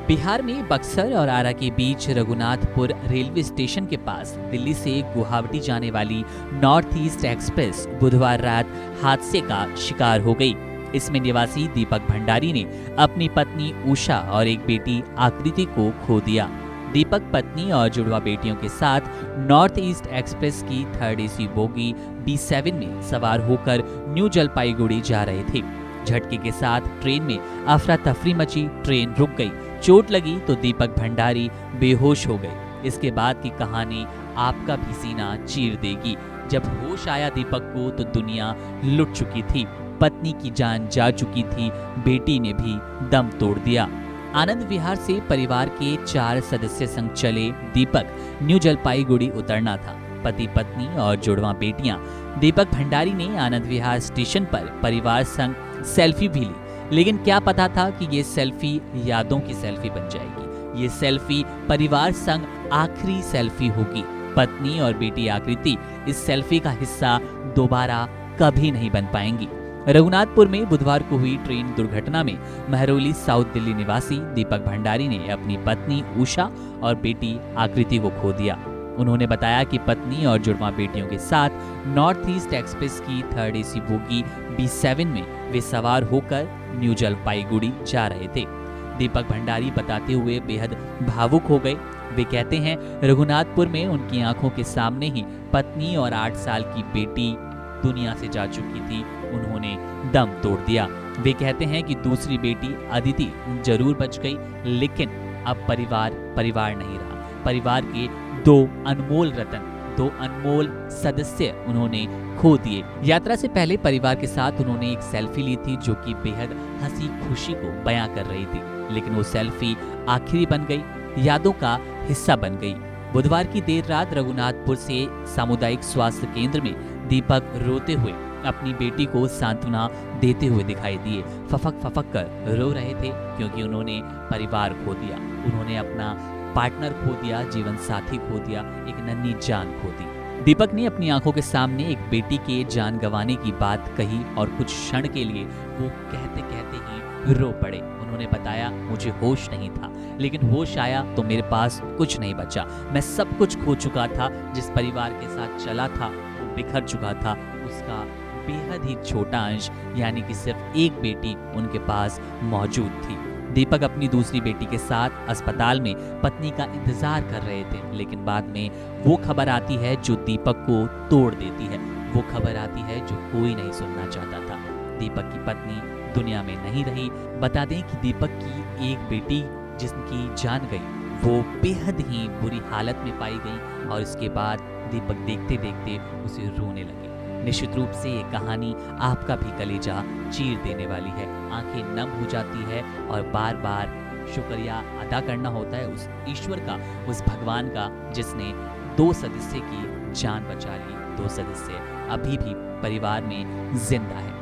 बिहार में बक्सर और आरा के बीच रघुनाथपुर रेलवे स्टेशन के पास दिल्ली से गुवाहाटी जाने वाली नॉर्थ ईस्ट एक्सप्रेस बुधवार रात हादसे का शिकार हो गई। इसमें निवासी दीपक भंडारी ने अपनी पत्नी उषा और एक बेटी आकृति को खो दिया। दीपक पत्नी और जुड़वा बेटियों के साथ नॉर्थ ईस्ट एक्सप्रेस की 3rd AC बोगी B7 में सवार होकर न्यू जलपाईगुड़ी जा रहे थे। झटके के साथ ट्रेन में अफरा तफरी मची, ट्रेन रुक गई। चोट लगी तो दीपक भंडारी बेहोश हो गए। इसके बाद की कहानी आपका भी सीना चीर देगी। जब होश आया दीपक को तो दुनिया लुट चुकी थी, पत्नी की जान जा चुकी थी, बेटी ने भी दम तोड़ दिया। आनंद विहार से परिवार के 4 सदस्य संग चले दीपक न्यू जलपाईगुड़ी उतरना था। पति पत्नी और जुड़वा बेटियां। दीपक भंडारी ने आनंद विहार स्टेशन पर परिवार संग सेल्फी भी ली, लेकिन क्या पता था कि ये सेल्फी यादों की सेल्फी बन जाएगी। ये सेल्फी परिवार संग आखिरी सेल्फी होगी। पत्नी और बेटी आकृति इस सेल्फी का हिस्सा दोबारा कभी नहीं बन पाएंगी। रघुनाथपुर में बुधवार को हुई ट्रेन दुर्घटना में महरौली साउथ दिल्ली निवासी दीपक भंडारी ने अपनी पत्नी उषा और बेटी आकृति को खो दिया। उन्होंने बताया कि पत्नी और जुड़वा बेटियों के साथ नॉर्थ ईस्ट एक्सप्रेस की 3rd AC बोगी B7 में वे सवार होकर न्यू जलपाईगुड़ी जा रहे थे। दीपक भंडारी बताते हुए बेहद भावुक हो गए। वे कहते हैं, रघुनाथपुर में उनकी आंखों के सामने ही पत्नी और 8 साल की बेटी दुनिया से जा चुकी थी। उन्होंने दम तोड़ दिया। वे कहते हैं कि दूसरी बेटी अदिति जरूर बच गई, लेकिन अब परिवार नहीं रहा। परिवार के 2 अनमोल रतन, 2 अनमोल सदस्य उन्होंने खो दिए। यात्रा से पहले परिवार के साथ उन्होंने एक सेल्फी ली थी जो कि बेहद हंसी खुशी को बयां कर रही थी, लेकिन वो सेल्फी आखिरी बन गई, यादों का हिस्सा बन गई। बुधवार की देर रात रघुनाथपुर से सामुदायिक स्वास्थ्य केंद्र में दीपक रोते हुए अपनी बेटी को सांत्वना देते हुए दिखाई दिए। फफक कर रो रहे थे क्योंकि उन्होंने परिवार खो दिया, उन्होंने अपना पार्टनर खो दिया, जीवन साथी खो दिया, एक नन्ही जान खो दी। दीपक ने अपनी आंखों के सामने एक बेटी के जान गंवाने की बात कही और कुछ क्षण के लिए वो कहते कहते ही रो पड़े। उन्होंने बताया, मुझे होश नहीं था, लेकिन होश आया तो मेरे पास कुछ नहीं बचा। मैं सब कुछ खो चुका था। जिस परिवार के साथ चला था वो बिखर चुका था। उसका बेहद ही छोटा अंश यानी कि सिर्फ एक बेटी उनके पास मौजूद थी। दीपक अपनी दूसरी बेटी के साथ अस्पताल में पत्नी का इंतजार कर रहे थे, लेकिन बाद में वो खबर आती है जो दीपक को तोड़ देती है। वो खबर आती है जो कोई नहीं सुनना चाहता था। दीपक की पत्नी दुनिया में नहीं रही। बता दें कि दीपक की एक बेटी जिसकी जान गई वो बेहद ही बुरी हालत में पाई गई और इसके बाद दीपक देखते देखते उसे रोने लगे। निश्चित रूप से ये कहानी आपका भी कलेजा चीर देने वाली है। आंखें नम हो जाती है और बार बार शुक्रिया अदा करना होता है उस ईश्वर का, उस भगवान का जिसने 2 सदस्य की जान बचा ली। 2 सदस्य अभी भी परिवार में जिंदा है।